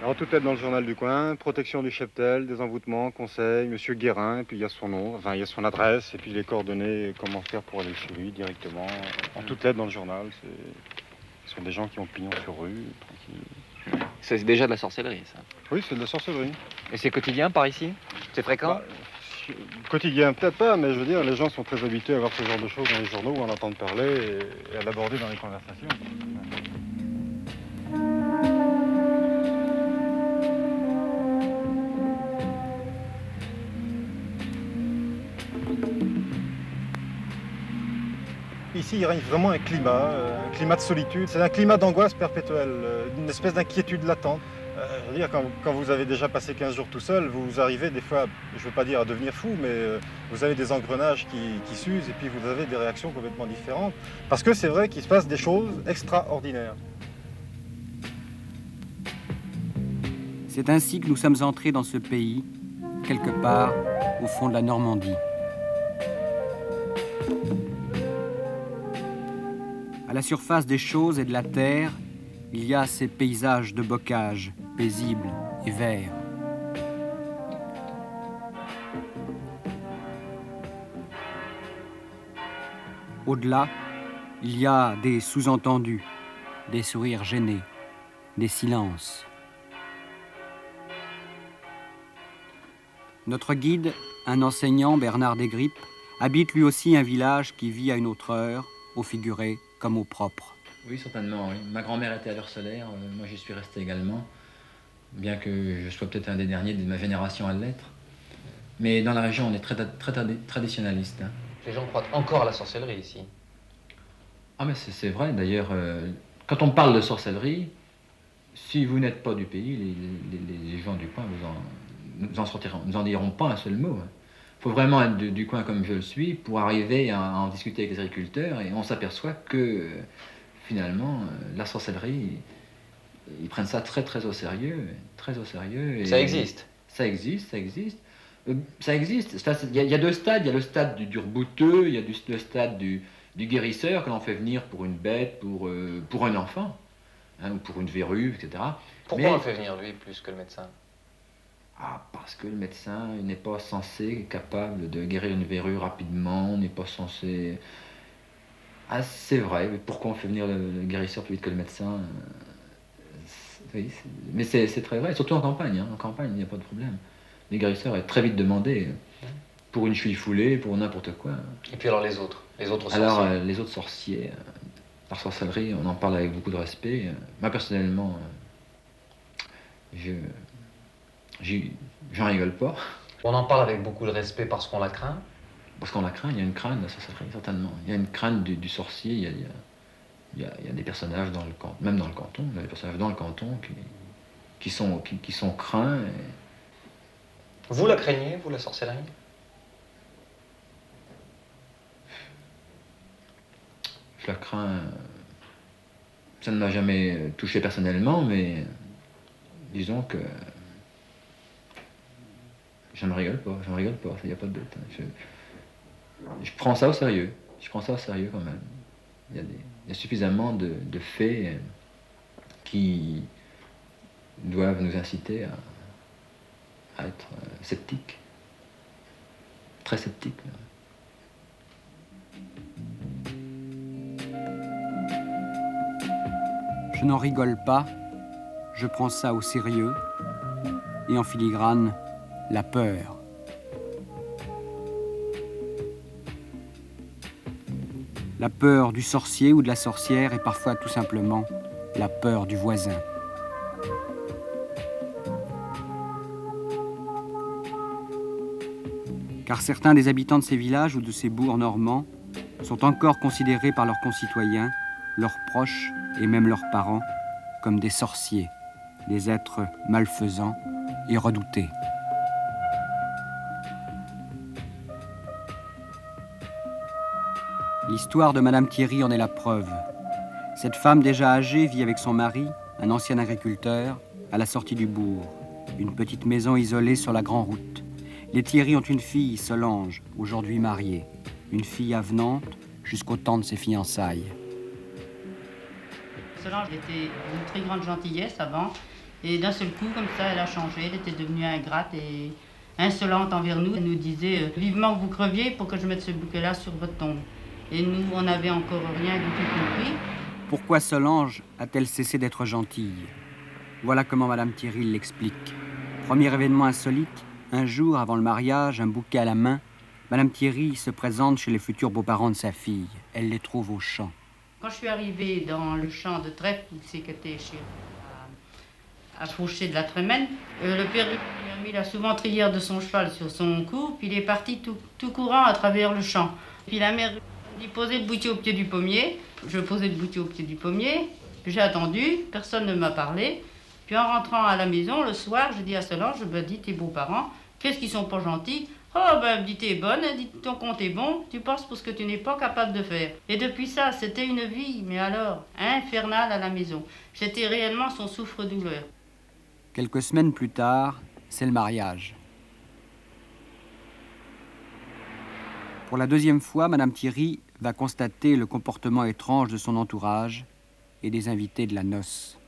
Alors tout est dans le journal du coin, protection du cheptel, des envoûtements, conseils, Monsieur Guérin, et puis il y a son nom, enfin il y a son adresse, et puis les coordonnées, comment faire pour aller chez lui directement. En toutes lettres dans le journal, ce sont des gens qui ont pignon sur rue, tranquille. C'est déjà de la sorcellerie, ça. Oui, c'est de la sorcellerie. Et c'est quotidien par ici? C'est fréquent? Quotidien, peut-être pas, mais je veux dire, les gens sont très habitués à voir ce genre de choses dans les journaux, à en entendre parler et à l'aborder dans les conversations. Ici, il règne vraiment un climat de solitude. C'est un climat d'angoisse perpétuelle, une espèce d'inquiétude latente. Je veux dire, quand vous avez déjà passé 15 jours tout seul, vous arrivez des fois, je ne veux pas dire à devenir fou, mais vous avez des engrenages qui s'usent et puis vous avez des réactions complètement différentes. Parce que c'est vrai qu'il se passe des choses extraordinaires. C'est ainsi que nous sommes entrés dans ce pays, quelque part au fond de la Normandie. À la surface des choses et de la terre, il y a ces paysages de bocage, paisibles et verts. Au-delà, il y a des sous-entendus, des sourires gênés, des silences. Notre guide, un enseignant, Bernard Desgrippes, habite lui aussi un village qui vit à une autre heure, au figuré comme au propre. Oui, certainement, oui. Ma grand-mère était à l'Heure-Solaire, moi j'y suis resté également, bien que je sois peut-être un des derniers de ma génération à l'être. Mais dans la région, on est très traditionnaliste. Hein. Les gens croient encore à la sorcellerie ici. Ah mais c'est vrai, d'ailleurs, quand on parle de sorcellerie, si vous n'êtes pas du pays, les gens du coin nous en diront pas un seul mot. Il faut vraiment être du coin comme je le suis pour arriver à en discuter avec les agriculteurs et on s'aperçoit que finalement, la sorcellerie, ils prennent ça très très au sérieux, très au sérieux. Et ça existe. Ça existe, ça existe. Ça existe. Il y a deux stades. Il y a le stade du rebouteux, il y a le stade du guérisseur que l'on fait venir pour une bête, pour un enfant, hein, ou pour une verrue, etc. Pourquoi on le fait venir lui plus que le médecin? Ah, parce que le médecin n'est pas censé être capable de guérir une verrue rapidement, n'est pas censé... Ah, c'est vrai, mais pourquoi on fait venir le guérisseur plus vite que le médecin? Oui, mais c'est très vrai, surtout en campagne. Hein. En campagne, il n'y a pas de problème. Les guérisseurs est très vite demandé pour une cheville foulée, pour n'importe quoi. Et puis alors les autres sorciers? Alors, les autres sorciers, la sorcellerie, on en parle avec beaucoup de respect. Moi, personnellement, j'en rigole pas. On en parle avec beaucoup de respect parce qu'on la craint? Parce qu'on la craint, il y a une crainte de la sorcellerie, certainement. Il y a une crainte du sorcier, il y a des personnages, même dans le canton, il y a des personnages dans le canton qui sont craints. Vous la craignez, vous, la sorcellerie? Je la crains. Ça ne m'a jamais touché personnellement, mais disons que je ne rigole pas, il n'y a pas de doute. Je prends ça au sérieux, quand même. Il y a suffisamment de faits qui doivent nous inciter à être sceptiques, très sceptiques. Je n'en rigole pas, je prends ça au sérieux, et en filigrane, la peur. La peur du sorcier ou de la sorcière et parfois tout simplement la peur du voisin. Car certains des habitants de ces villages ou de ces bourgs normands sont encore considérés par leurs concitoyens, leurs proches et même leurs parents comme des sorciers, des êtres malfaisants et redoutés. L'histoire de Madame Thierry en est la preuve. Cette femme déjà âgée vit avec son mari, un ancien agriculteur, à la sortie du bourg, une petite maison isolée sur la grande route. Les Thierry ont une fille, Solange, aujourd'hui mariée, une fille avenante jusqu'au temps de ses fiançailles. Solange était d'une très grande gentillesse avant, Et d'un seul coup, comme ça, elle a changé, elle était devenue ingrate et insolente envers nous. Elle nous disait vivement que vous creviez pour que je mette ce bouquet-là sur votre tombe. Et nous, on n'avait encore rien du tout compris. Pourquoi Solange a-t-elle cessé d'être gentille? Voilà comment Madame Thierry l'explique. Premier événement insolite, un jour avant le mariage, un bouquet à la main, Madame Thierry se présente chez les futurs beaux-parents de sa fille. Elle les trouve au champ. Quand je suis arrivée dans le champ de Trèfle, où c'est qu'était chez à Fauché de la Trémène, le père lui a mis la souventrière de son cheval sur son cou, puis il est parti tout courant à travers le champ. Puis la mère dit poser le boutier au pied du pommier. Je posais le boutier au pied du pommier, j'ai attendu, personne ne m'a parlé. Puis en rentrant à la maison, le soir, je dis à Solange, dis tes beaux-parents, qu'est-ce qu'ils sont pas gentils? Oh ben, elle dit t'es bonne, elle dit ton compte est bon, tu penses pour ce que tu n'es pas capable de faire. Et depuis ça, c'était une vie, mais alors, infernale à la maison. J'étais réellement son souffre-douleur. Quelques semaines plus tard, c'est le mariage. Pour la deuxième fois, Madame Thierry va constater le comportement étrange de son entourage et des invités de la noce.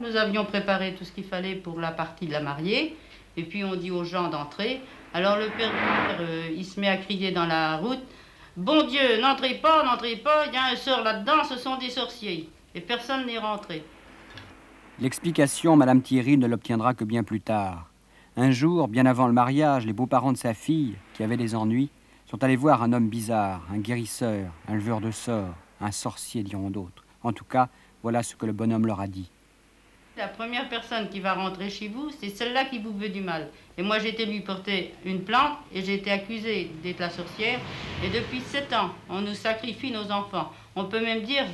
Nous avions préparé tout ce qu'il fallait pour la partie de la mariée, et puis on dit aux gens d'entrer. Alors le père, il se met à crier dans la route, « Bon Dieu, n'entrez pas, il y a un sort là-dedans, ce sont des sorciers. » Et personne n'est rentré. L'explication, Madame Thierry ne l'obtiendra que bien plus tard. Un jour, bien avant le mariage, les beaux-parents de sa fille, qui avaient des ennuis, sont allés voir un homme bizarre, un guérisseur, un leveur de sorts, un sorcier, diront d'autres. En tout cas, voilà ce que le bonhomme leur a dit. La première personne qui va rentrer chez vous, c'est celle-là qui vous veut du mal. Et moi, j'ai été lui porter une plante et j'ai été accusée d'être la sorcière. Et depuis 7 ans, on nous sacrifie nos enfants. On peut même dire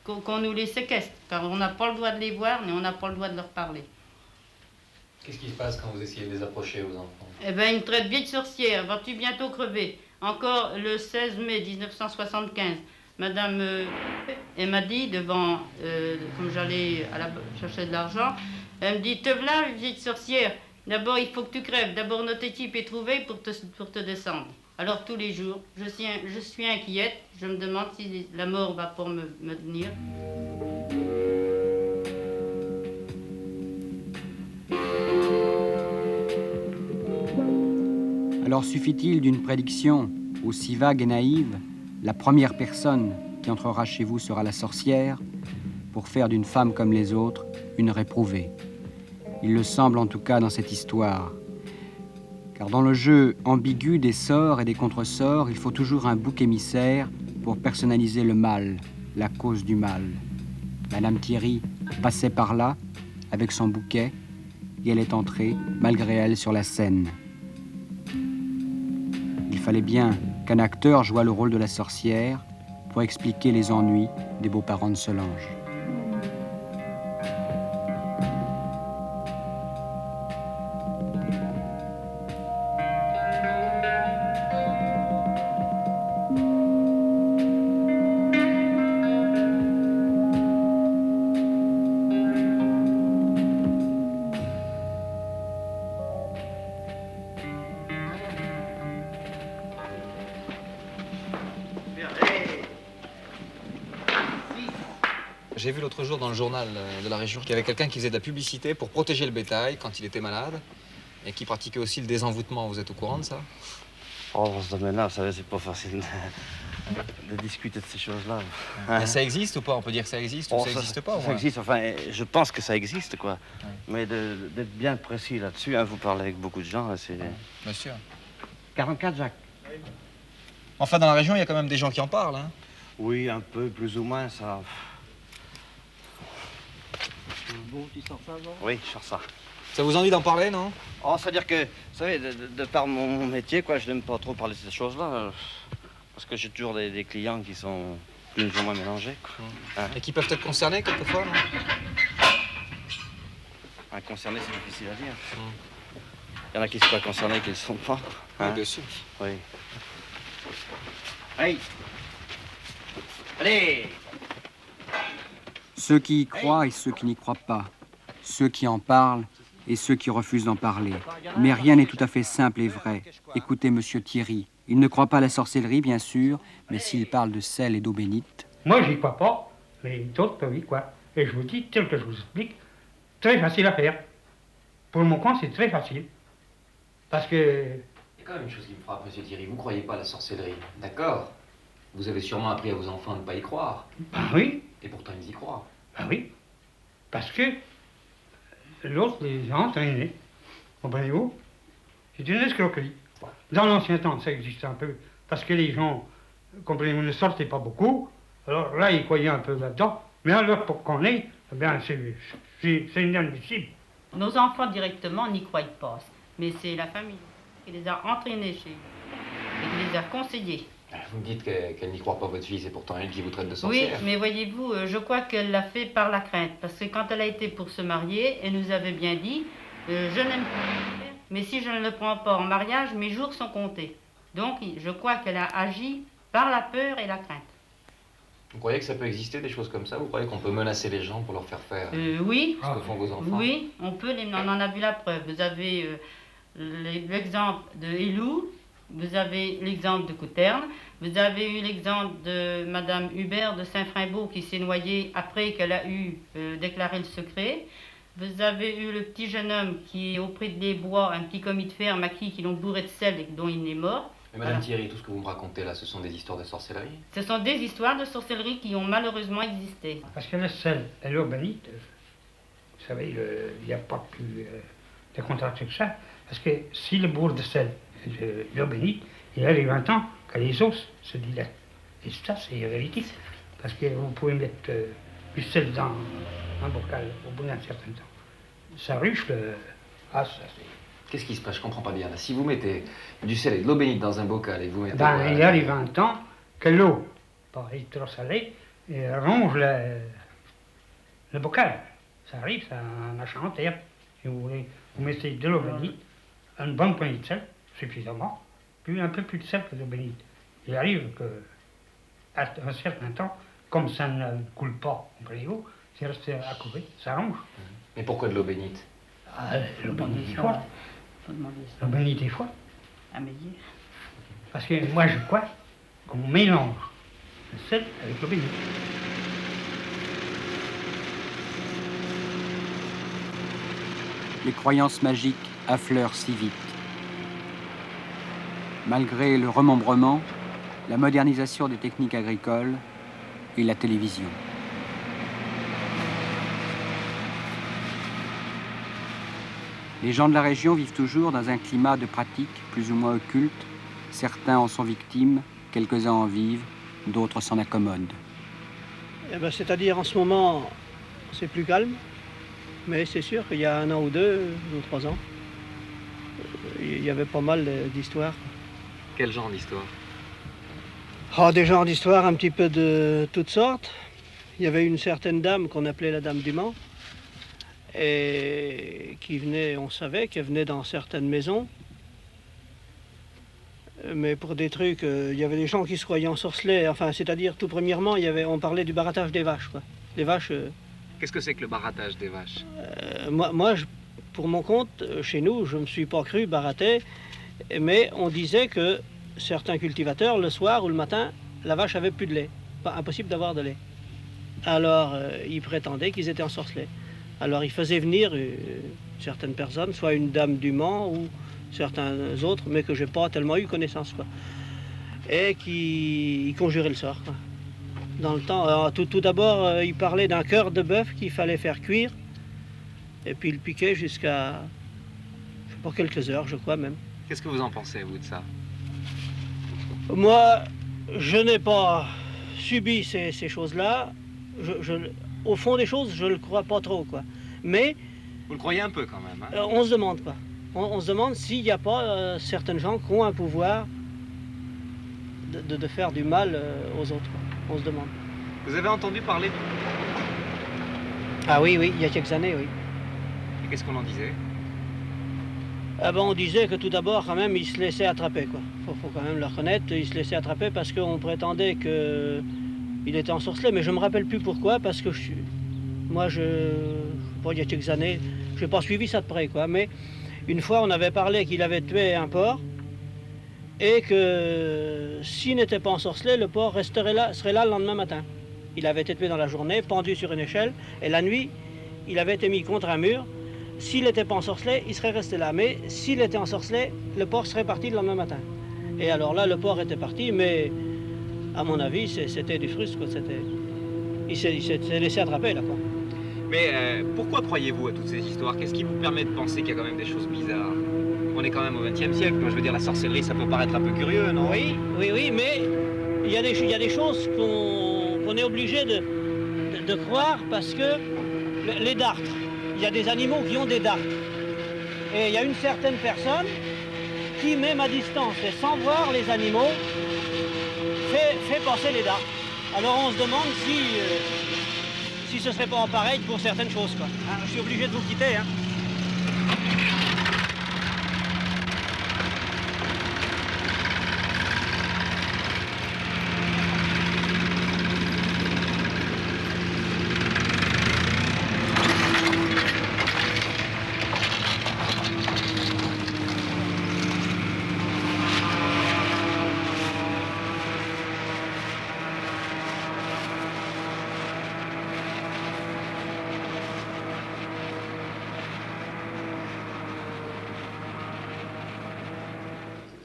qu'on nous les séquestre, car on n'a pas le droit de les voir, mais on n'a pas le droit de leur parler. Qu'est-ce qui se passe quand vous essayez de les approcher, vos enfants? Eh bien, ils me traitent bien de sorcière. Vas-tu bientôt crever? Encore le 16 mai 1975, Madame, elle m'a dit, devant, comme j'allais chercher de l'argent, elle me dit, te voilà, vieille sorcière, d'abord il faut que tu crèves, d'abord notre équipe est trouvée pour te descendre. Alors tous les jours, je suis inquiète, je me demande si la mort va pour me tenir. Alors suffit-il d'une prédiction aussi vague et naïve? La première personne qui entrera chez vous sera la sorcière, pour faire d'une femme comme les autres une réprouvée. Il le semble en tout cas dans cette histoire. Car dans le jeu ambigu des sorts et des contresorts, il faut toujours un bouc émissaire pour personnaliser le mal, la cause du mal. Madame Thierry passait par là, avec son bouquet, et elle est entrée, malgré elle, sur la scène. Il fallait bien qu'un acteur joua le rôle de la sorcière pour expliquer les ennuis des beaux-parents de Solange. J'ai vu l'autre jour dans le journal de la région qu'il y avait quelqu'un qui faisait de la publicité pour protéger le bétail quand il était malade et qui pratiquait aussi le désenvoûtement. Vous êtes au courant de ça? Oh, dans ce domaine-là, vous savez, c'est pas facile de discuter de ces choses-là. Mais ça existe ou pas? On peut dire que ça existe ou ça n'existe pas? Ça existe, enfin, je pense que ça existe, quoi. Ouais. Mais d'être bien précis là-dessus, hein, vous parlez avec beaucoup de gens, là, c'est... Bien sûr. 44, Jacques? Enfin, dans la région, il y a quand même des gens qui en parlent, hein? Oui, un peu, plus ou moins, ça... Bon, tu sors ça, non? Oui, je sors ça. Ça vous ennuie d'en parler, non? Oh, c'est-à-dire que, vous savez, de par mon métier, quoi, je n'aime pas trop parler de ces choses-là, parce que j'ai toujours des clients qui sont plus ou moins mélangés, quoi. Hein? Et qui peuvent être concernés quelquefois, non? Concernés, c'est difficile à dire. Il y en a qui ne sont pas concernés et qui ne le sont pas. Hein? Oui, bien sûr. Oui. Hey! Allez! Ceux qui y croient et ceux qui n'y croient pas, ceux qui en parlent et ceux qui refusent d'en parler. Mais rien n'est tout à fait simple et vrai. Écoutez Monsieur Thierry, il ne croit pas à la sorcellerie, bien sûr, mais s'il parle de sel et d'eau bénite... Moi, j'y crois pas, mais d'autres, oui, quoi. Et je vous dis, tel que je vous explique, très facile à faire. Pour mon compte, c'est très facile. Parce que... Il y a quand même une chose qui me frappe, monsieur Thierry. Vous ne croyez pas à la sorcellerie, d'accord? Vous avez sûrement appris à vos enfants de ne pas y croire. Ben oui. Et pourtant, ils y croient. Ben oui. Parce que l'autre les a entraînés. Comprenez-vous? C'est une escroquerie. Dans l'ancien temps, ça existait un peu. Parce que les gens, comprenez-vous, ne sortaient pas beaucoup. Alors là, ils croyaient un peu là-dedans. Mais alors, pour qu'on ait, eh bien, c'est inadmissible. Nos enfants directement n'y croient pas. Mais c'est la famille qui les a entraînés chez eux et qui les a conseillés. Vous me dites qu'elle n'y croit pas, votre fille, c'est pourtant elle qui vous traite de Oui, sorcière. mais voyez-vous, je crois qu'elle l'a fait par la crainte. Parce que quand elle a été pour se marier, elle nous avait bien dit, je n'aime pas mon père, mais si je ne le prends pas en mariage, mes jours sont comptés. Donc, je crois qu'elle a agi par la peur et la crainte. Vous croyez que ça peut exister, des choses comme ça? Vous croyez qu'on peut menacer les gens pour leur faire faire Oui. ce que font vos enfants? Oui, on peut, on en a vu la preuve. Vous avez l'exemple de Helou, vous avez l'exemple de Couterne, vous avez eu l'exemple de Madame Hubert de Saint-Frimbault qui s'est noyée après qu'elle a eu déclaré le secret. Vous avez eu le petit jeune homme qui est auprès de les bois, un petit commis de ferme à qui l'ont bourré de sel et dont il est mort. Mais Madame Thierry, tout ce que vous me racontez là, ce sont des histoires de sorcellerie? Ce sont des histoires de sorcellerie qui ont malheureusement existé. Parce que le sel et l'urbanite, vous savez, il n'y a pas plus de contraste que ça. Parce que si le bourre de sel et de l'urbanite, il arrive un temps que les os se dilatent. Et ça, c'est vérité. Parce que vous pouvez mettre du sel dans un bocal au bout d'un certain temps. Ça ruche le... Ah, ça c'est... Qu'est-ce qui se passe? Je comprends pas bien là. Si vous mettez du sel et de l'eau bénite dans un bocal et vous mettez... Ben, il arrive un temps que l'eau, est trop salée, et ronge le bocal. Ça arrive, c'est un achat en terre. Si vous voulez, vous mettez de l'eau bénite, une bonne poignée de sel, suffisamment, puis un peu plus de sel que de l'eau bénite. Il arrive que, à un certain temps, comme ça ne coule pas, comprenez-vous, c'est resté à couper, ça ronge. Mais pourquoi de l'eau bénite? Ah, l'eau bénite est forte. L'eau bénite est forte. Ah, mais dire. Parce que moi, je crois qu'on mélange le sel avec l'eau bénite. Les croyances magiques affleurent si vite. Malgré le remembrement, la modernisation des techniques agricoles et la télévision. Les gens de la région vivent toujours dans un climat de pratiques plus ou moins occultes. Certains en sont victimes, quelques-uns en vivent, d'autres s'en accommodent. Eh ben, c'est-à-dire en ce moment, c'est plus calme, mais c'est sûr qu'il y a 1 an ou 2 ou 3 ans, il y avait pas mal d'histoires. Quel genre d'histoire? Oh, des genres d'histoires un petit peu de toutes sortes. Il y avait une certaine dame qu'on appelait la dame du Mans, et qui venait, on savait qu'elle venait dans certaines maisons. Mais pour des trucs, il y avait des gens qui se croyaient ensorcelés. Enfin, c'est-à-dire, tout premièrement, on parlait du barattage des vaches, quoi. Les vaches... Qu'est-ce que c'est que le barattage des vaches? Moi, pour mon compte, chez nous, je ne me suis pas cru barater, mais on disait que certains cultivateurs, le soir ou le matin, la vache avait plus de lait. Pas impossible d'avoir de lait. Alors, ils prétendaient qu'ils étaient ensorcelés. Alors, ils faisaient venir certaines personnes, soit une dame du Mans ou certains autres, mais que je n'ai pas tellement eu connaissance, quoi. Et qui conjuraient le sort, quoi. Dans le temps, alors, tout d'abord, ils parlaient d'un cœur de bœuf qu'il fallait faire cuire, et puis ils le piquaient jusqu'à, je sais pas, quelques heures, je crois même. Qu'est-ce que vous en pensez, vous, de ça? Moi, je n'ai pas subi ces choses-là. Au fond des choses, je ne le crois pas trop, quoi. Mais... Vous le croyez un peu, quand même, hein? On se demande, quoi. On se demande s'il n'y a pas certaines gens qui ont un pouvoir de faire du mal aux autres, quoi. On se demande. Vous avez entendu parler de... Ah oui, il y a quelques années, oui. Et qu'est-ce qu'on en disait? Ah ben, on disait que tout d'abord, quand même, ils se laissaient attraper, quoi. Faut quand même le reconnaître, ils se laissaient attraper parce qu'on prétendait qu'il était ensorcelé, mais je ne me rappelle plus pourquoi, parce que moi, je sais pas, il y a quelques années, je n'ai pas suivi ça de près, quoi. Mais une fois, on avait parlé qu'il avait tué un porc, et que s'il n'était pas ensorcelé, le porc serait là le lendemain matin. Il avait été tué dans la journée, pendu sur une échelle, et la nuit, il avait été mis contre un mur. S'il n'était pas ensorcelé, il serait resté là. Mais s'il était ensorcelé, le porc serait parti le lendemain matin. Et alors là, le porc était parti, mais à mon avis, c'était du frustre, quoi. Il s'est laissé attraper, là, quoi. Mais pourquoi croyez-vous à toutes ces histoires? Qu'est-ce qui vous permet de penser qu'il y a quand même des choses bizarres? On est quand même au XXe siècle. Moi, je veux dire, la sorcellerie, ça peut paraître un peu curieux, non? Oui, mais il y a des choses qu'on est obligé de croire parce que les dartres, il y a des animaux qui ont des dartres. Et il y a une certaine personne qui, même à distance et sans voir les animaux, fait passer les dartres. Alors on se demande si ce serait pas pareil pour certaines choses, quoi. Hein, je suis obligé de vous quitter, hein.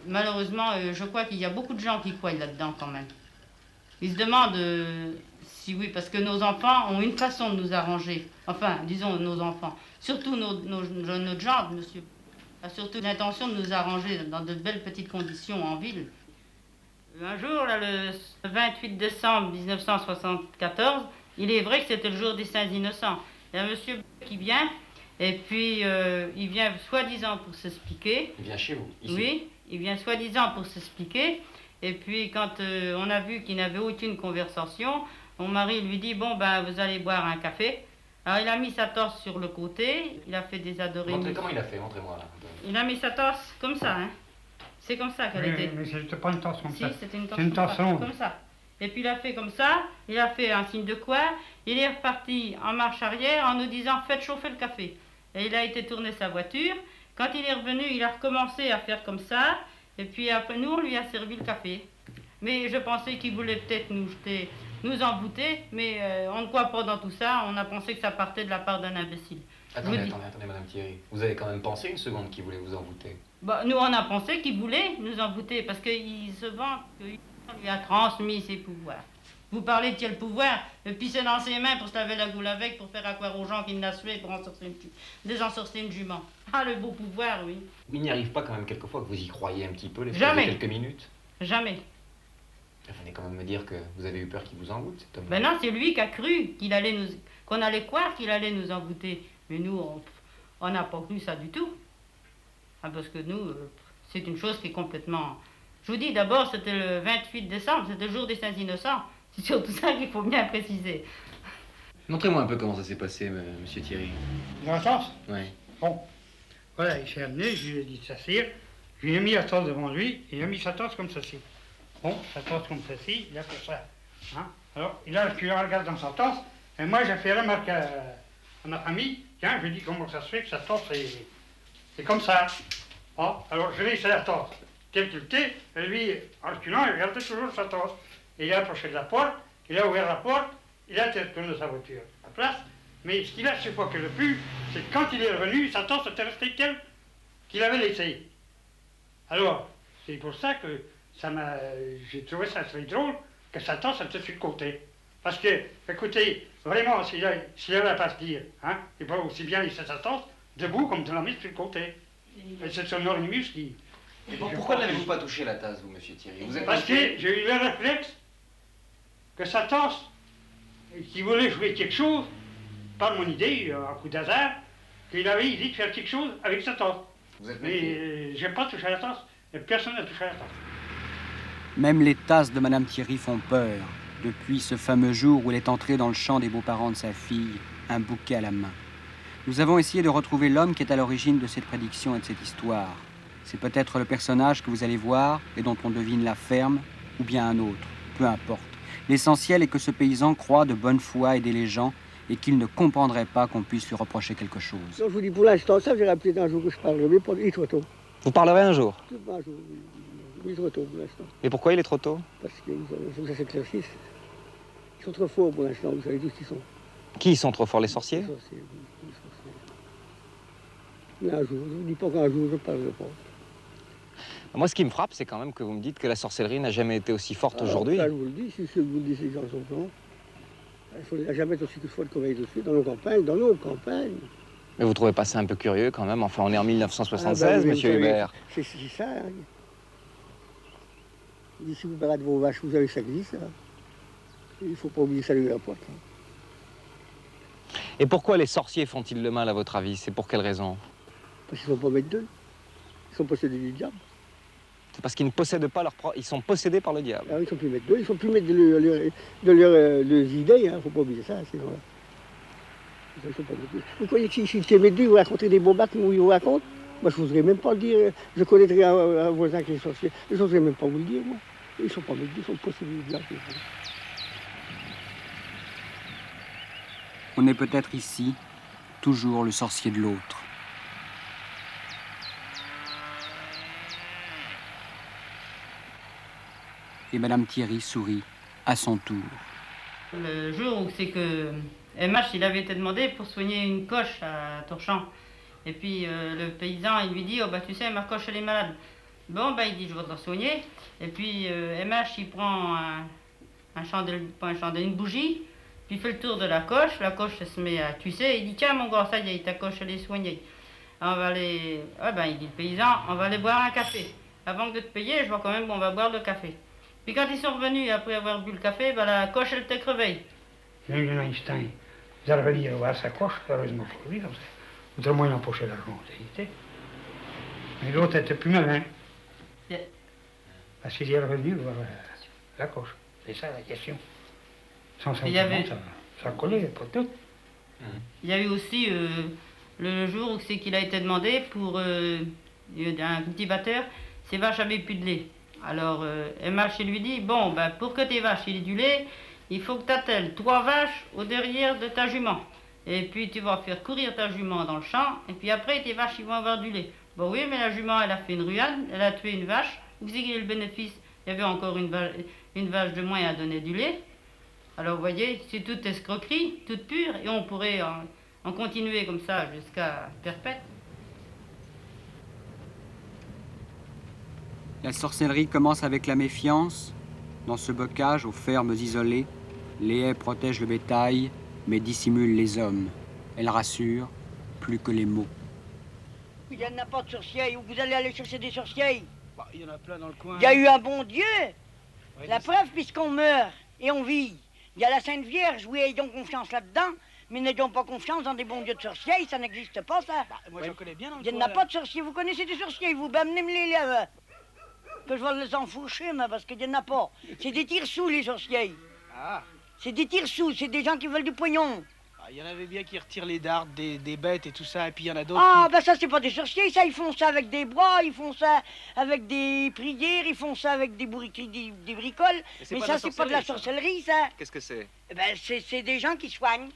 Malheureusement, je crois qu'il y a beaucoup de gens qui croient là-dedans quand même. Ils se demandent si oui, parce que nos enfants ont une façon de nous arranger. Enfin, disons nos enfants. Surtout notre genre, monsieur, a surtout l'intention de nous arranger dans de belles petites conditions en ville. Un jour, là, le 28 décembre 1974, il est vrai que c'était le jour des Saints Innocents. Il y a un monsieur qui vient, et puis il vient soi-disant pour s'expliquer. Il vient chez vous, ici? Oui. Il vient soi-disant pour s'expliquer, et puis quand on a vu qu'il n'avait aucune conversation, mon mari lui dit, bon ben vous allez boire un café. Alors il a mis sa torse sur le côté, il a fait des adorémies. Comment il a fait? Montrez-moi là. Il a mis sa torse comme ça, hein. C'est comme ça qu'elle était. Mais c'était pas une torse comme ça. Si, c'était une torse, une torse ronde. comme ça. Et puis il a fait comme ça, il a fait un signe de croix, il est reparti en marche arrière en nous disant, faites chauffer le café. Et il a été tourner sa voiture. Quand il est revenu, il a recommencé à faire comme ça, et puis après nous, on lui a servi le café. Mais je pensais qu'il voulait peut-être nous envoûter, mais on ne croit pas dans tout ça, on a pensé que ça partait de la part d'un imbécile. Attendez, Madame Thierry. Vous avez quand même pensé une seconde qu'il voulait vous envoûter? Bah, nous, on a pensé qu'il voulait nous envoûter, parce qu'il se vante qu'on lui a transmis ses pouvoirs. Vous parlez de quel pouvoir? Pisser dans ses mains pour se laver la goule avec, pour faire accroire aux gens qu'il n'a tué pour désensorcer une jument. Ah, le beau pouvoir, oui. Il n'y arrive pas quand même quelquefois que vous y croyez un petit peu, les Jamais. quelques minutes? Jamais. Vous venez quand même me dire que vous avez eu peur qu'il vous envoûte, cet homme. Ben non, c'est lui qui a cru qu'on allait croire qu'il allait nous envoûter. Mais nous, on n'a pas cru ça du tout. Ah, parce que nous, c'est une chose qui est complètement... Je vous dis, d'abord, c'était le 28 décembre, c'était le jour des Saints Innocents. C'est surtout ça qu'il faut bien préciser. Montrez-moi un peu comment ça s'est passé, monsieur Thierry. Dans la torse? Oui. Bon. Voilà, il s'est amené, je lui ai dit de s'asseoir. Je lui ai mis la torse devant lui, et il a mis sa torse comme ceci. Bon, sa torse comme ceci, il a fait ça. Hein? Alors, il a regardé dans sa torse, et moi j'ai fait remarquer à ma famille, tiens, je lui ai dit comment ça se fait que sa torse c'est comme ça. Bon, alors je lui ai laissé la torse telle qu'il était, et lui, en reculant, il regardait toujours sa torse. Et il a approché de la porte, il a ouvert la porte, il a retourné sa voiture à place. Mais ce qu'il a supporté le plus, c'est que quand il est revenu, sa torse était restée telle qu'il avait laissée. Alors, c'est pour ça que j'ai trouvé ça très drôle que sa torse était sur le côté. Parce que, écoutez, vraiment, s'il avait à partir, hein, il peut aussi bien laisser sa torse debout comme de la mise sur le côté. Et c'est son ornimus qui... Et pourquoi n'avez-vous pas touché la tasse, vous, monsieur Thierry? Parce que j'ai eu le réflexe que sa torse, qu'il voulait jouer quelque chose, par mon idée, un coup d'hasard, qu'il avait idée de faire quelque chose avec sa torse. Mais j'ai pas touché à la tasse, et personne n'a touché à la tasse. Même les tasses de Madame Thierry font peur, depuis ce fameux jour où elle est entrée dans le champ des beaux-parents de sa fille, un bouquet à la main. Nous avons essayé de retrouver l'homme qui est à l'origine de cette prédiction et de cette histoire. C'est peut-être le personnage que vous allez voir et dont on devine la ferme, ou bien un autre, peu importe. L'essentiel est que ce paysan croit de bonne foi aider les gens et qu'il ne comprendrait pas qu'on puisse lui reprocher quelque chose. Donc, je vous dis pour l'instant, ça, j'ai rappelé d'un jour que je parlerai, mais il est trop tôt. Vous parlerez un jour? Un jour, il est trop tôt pour l'instant. Et pourquoi il est trop tôt? Parce qu'il faut que ça s'éclaircisse. Ils sont trop forts pour l'instant, vous savez tous qui sont. Qui sont trop forts, les sorciers? Les sorciers, oui, les sorciers. Mais un jour, je ne dis pas qu'un jour, je parlerai pas. Moi, ce qui me frappe, c'est quand même que vous me dites que la sorcellerie n'a jamais été aussi forte aujourd'hui. Ça, je vous le dis, si je vous le dis, ces gens sont blancs. Il ne faut jamais être aussi forte qu'on va être dessus, dans nos campagnes, Mais vous trouvez pas ça un peu curieux quand même? Enfin, on est en 1976, oui, monsieur Hubert. C'est ça. Hein. Si vous baladez vos vaches, vous avez ça glisse. Hein. Il ne faut pas oublier ça de la pointe. Hein. Et pourquoi les sorciers font-ils le mal, à votre avis? C'est pour quelle raison? Parce qu'ils ne sont pas maîtres d'eux. Ils sont possédés du diable. C'est parce qu'ils ne possèdent pas leur propre... Ils sont possédés par le diable. Ah, ils ne sont plus maîtres d'eux. Ils ne sont plus maîtres de leurs idées. Il ne faut pas oublier ça. Sinon, ils sont pas maîtres. Vous croyez que si j'étais maître d'eux, vous racontez des bombats où ils vous racontent? Moi, je n'oserais même pas le dire. Je connaîtrais un voisin qui est sorcier. Je n'oserais même pas vous le dire, moi. Ils ne sont pas maîtres d'eux. Ils sont possédés du diable. On est peut-être ici, toujours le sorcier de l'autre. Et Madame Thierry sourit à son tour. Le jour où c'est que MH, il avait été demandé pour soigner une coche à Torchamp. Et puis le paysan, il lui dit, oh bah tu sais, ma coche elle est malade. Bon, bah il dit, je vais te la soigner. Et puis MH, il prend une bougie, puis il fait le tour de la coche elle se met à tuer, il dit, tiens mon gars, ça y est, ta coche elle est soignée. On va aller, il dit le paysan, on va aller boire un café. Avant de te payer, je vois quand même qu'on va boire le café. Puis quand ils sont revenus, après avoir bu le café, la coche elle était crevée. J'ai eu un instant, ils allaient venir voir sa coche, heureusement pour lui, autrement il empochait l'argent, mais l'autre était plus malin. Yeah. Parce qu'il est revenu voir la coche. C'est ça la question. Sans sentiment, ça collait, pas tout. Il y a eu aussi le jour où c'est qu'il a été demandé pour un cultivateur, ses vaches avaient plus de lait. Alors MH lui dit, bon, pour que tes vaches aient du lait, il faut que tu attelles 3 vaches au derrière de ta jument. Et puis tu vas faire courir ta jument dans le champ, et puis après tes vaches ils vont avoir du lait. Bon oui, mais la jument elle a fait une ruade, elle a tué une vache. Vous savez quel est le bénéfice? Il y avait encore une vache de moins à donner du lait. Alors vous voyez, c'est toute escroquerie, toute pure, et on pourrait en continuer comme ça jusqu'à perpète. La sorcellerie commence avec la méfiance. Dans ce bocage, aux fermes isolées, les haies protègent le bétail, mais dissimulent les hommes. Elle rassure, plus que les mots. Il n'y en a pas de sorciers, où vous allez aller chercher des sorciers? Il y en a plein dans le coin. Il y a eu un bon Dieu. La preuve, puisqu'on meurt et on vit. Il y a la Sainte Vierge, oui, ayons confiance là-dedans, mais n'ayons pas confiance dans des bons dieux de sorciers, ça n'existe pas, ça. Moi, j'en connais bien dans le coin. Il n'y coin. en a pas de sorciers, vous connaissez des sorciers, vous, amenez-les là. Que je vais les enfourcher, mais parce qu'il n'y en a pas. C'est des tire-sous, les sorciers. Ah. C'est des tire-sous, c'est des gens qui veulent du pognon. Il y en avait bien qui retirent les dards des bêtes et tout ça, et puis il y en a d'autres ça c'est pas des sorciers, ça, ils font ça avec des bras, ils font ça avec des prières, ils font ça avec des bricoles. Mais ça, c'est pas de la sorcellerie, ça. Qu'est-ce que c'est? C'est des gens qui soignent.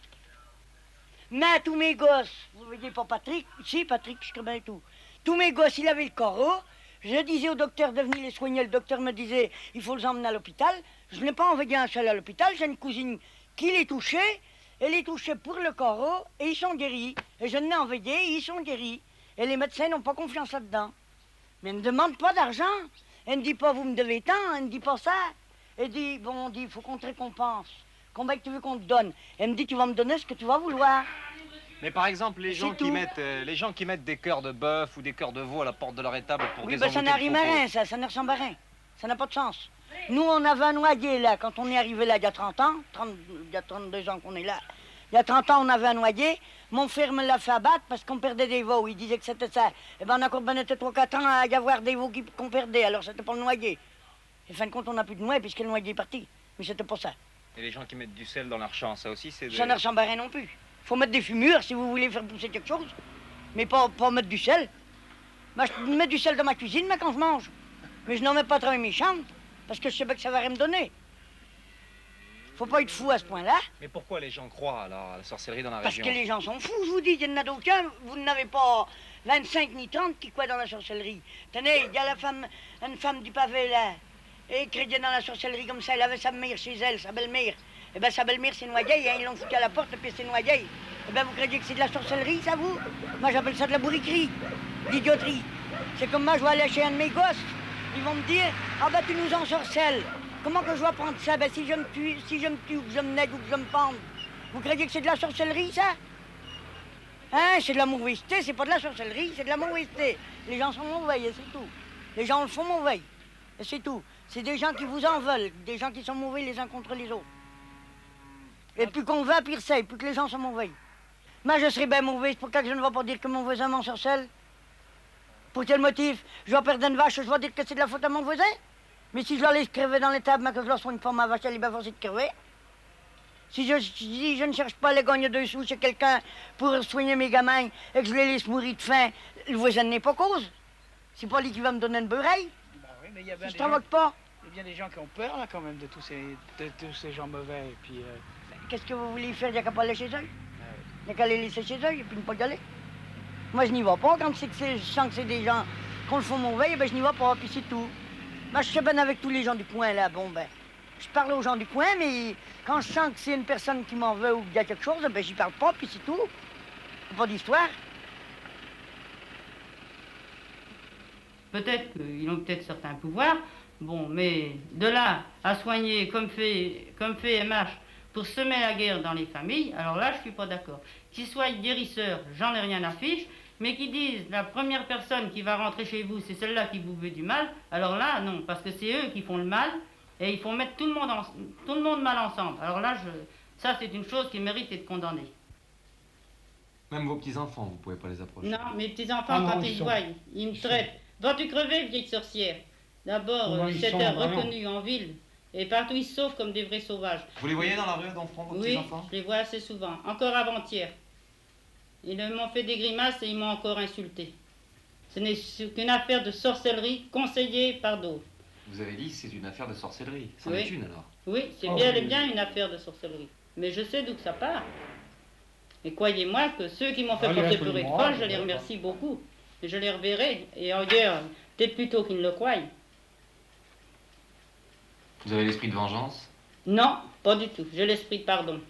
Mais tous mes gosses, vous voyez pas Patrick? Si, Patrick, je connais tout. Tous mes gosses, il avait le corps. Je disais au docteur de venir les soigner, le docteur me disait, il faut les emmener à l'hôpital. Je n'ai pas envoyé un seul à l'hôpital, j'ai une cousine qui les touchait. Elle est touchée pour le corps et ils sont guéris. Et je n'ai envoyé et ils sont guéris. Et les médecins n'ont pas confiance là-dedans. Mais elle ne demande pas d'argent. Elle ne dit pas, vous me devez tant, elle ne dit pas ça. Elle dit, bon, on dit, il faut qu'on te récompense. Combien que tu veux qu'on te donne? Elle me dit, tu vas me donner ce que tu vas vouloir. Mais par exemple, les gens qui mettent des cœurs de bœuf ou des cœurs de veau à la porte de leur étable pour désenvoûter ça n'a rien à rien, ça ne ressemble à rien. Ça n'a pas de sens. Nous, on avait un noyer, là, quand on est arrivé là, il y a 30 ans, il y a 32 ans qu'on est là. Il y a 30 ans, on avait un noyer. Mon frère me l'a fait abattre parce qu'on perdait des veaux. Il disait que c'était ça. Eh bien, on a combien de 3-4 ans à y avoir des veaux qu'on perdait, alors c'était pas le noyer. Et fin de compte, on n'a plus de noyer puisque le noyer est parti. Mais c'était pas ça. Et les gens qui mettent du sel dans leur champ, ça aussi, c'est... Ça ne ressemble à rien non plus. Faut mettre des fumures si vous voulez faire pousser quelque chose. Mais pas mettre du sel. Moi, je mets du sel dans ma cuisine, mais quand je mange. Mais je n'en mets pas très méchante. Parce que je sais pas que ça va rien me donner. Faut pas être fou à ce point-là. Mais pourquoi les gens croient alors à la sorcellerie dans la Parce région? que les gens sont fous, je vous dis, il y en a d'aucuns, vous n'avez pas 25 ni 30 qui croient dans la sorcellerie. Tenez, il y a une femme du pavé là, et crédit dans la sorcellerie comme ça, elle avait sa mère chez elle, sa belle-mère. Eh ben sa belle-mère s'est noyée, hein, ils l'ont foutu à la porte, puis elle s'est noyée. Eh ben vous croyez que c'est de la sorcellerie, ça vous? Moi j'appelle ça de la bourriquerie, l'idioterie. C'est comme moi, je vais aller chez un de mes gosses. Ils vont me dire, ah ben tu nous ensorcelles. Comment que je vais prendre ça? Ben si je me tue, ou que je me nègre, ou que je me pende. Vous croyez que c'est de la sorcellerie, ça? Hein, c'est de la mauvaiseté, c'est pas de la sorcellerie, c'est de la mauvaiseté. Les gens sont mauvais, et c'est tout. Les gens le font mauvais, et c'est tout. C'est des gens qui vous en veulent, des gens qui sont mauvais les uns contre les autres. Et plus qu'on va, pire c'est, plus que les gens sont mauvais. Moi, je serais bien mauvaise, pourquoi que je ne vais pas dire que mon voisin m'ensorcelle? Pour quel motif? Je vais perdre une vache, je vais dire que c'est de la faute à mon voisin? Mais si je la laisse crever dans l'étable, mais que je la soigne pas, ma vache, elle est bien forcée de crever. Si je ne cherche pas à les gagner 2 sous chez quelqu'un pour soigner mes gamins et que je les laisse mourir de faim, le voisin n'est pas cause. C'est pas lui qui va me donner une beurreille. Bah oui, mais il y a bien Si je des gens- travaille pas. il y a bien des gens qui ont peur là quand même de tous ces gens mauvais. Et puis, Qu'est-ce que vous voulez faire? Il n'y a qu'à pas aller chez eux. Il n'y a qu'à les laisser chez eux et puis ne pas y aller. Moi, je n'y vais pas. Quand je sens que c'est des gens qu'on le font mauvais, ben, je n'y vais pas, puis c'est tout. Moi, je suis bien avec tous les gens du coin, là. Bon, ben, je parle aux gens du coin, mais quand je sens que c'est une personne qui m'en veut ou qu'il y a quelque chose, ben, j'y parle pas, puis c'est tout. Pas d'histoire. Peut-être qu'ils ont peut-être certains pouvoirs, bon, mais de là à soigner comme fait MH pour semer la guerre dans les familles, alors là, je suis pas d'accord. Qu'ils soient guérisseurs, j'en ai rien à fiche, mais qu'ils disent la première personne qui va rentrer chez vous, c'est celle-là qui vous veut du mal, alors là, non, parce que c'est eux qui font le mal, et ils font mettre tout le monde mal ensemble. Alors là, ça, c'est une chose qui mérite d'être condamnée. Même vos petits-enfants, vous pouvez pas les approcher. Non, mes petits-enfants, Ah non, quand ils ils sont- voient, ils me traitent. Vas-tu crever, vieille sorcière? D'abord, Non, ils c'était sont vraiment- reconnu en ville, et partout ils se sauvent comme des vrais sauvages. Vous les voyez dans la rue d'enfants, vos Oui, petits-enfants? je les vois assez souvent, encore avant-hier. Ils m'ont fait des grimaces et ils m'ont encore insulté. Ce n'est qu'une affaire de sorcellerie conseillée par d'autres. Vous avez dit que c'est une affaire de sorcellerie. C'en Oui. est une alors. Oui, c'est Oh, bien oui. et bien une affaire de sorcellerie. Mais je sais d'où que ça part. Et croyez-moi que ceux qui m'ont fait Allez, porter un peu de pleurer de morale, folle, je les d'accord. remercie beaucoup. Et je les reverrai. Et ailleurs, peut-être plutôt qu'ils ne le croient. Vous avez l'esprit de vengeance? Non, pas du tout. J'ai l'esprit de pardon.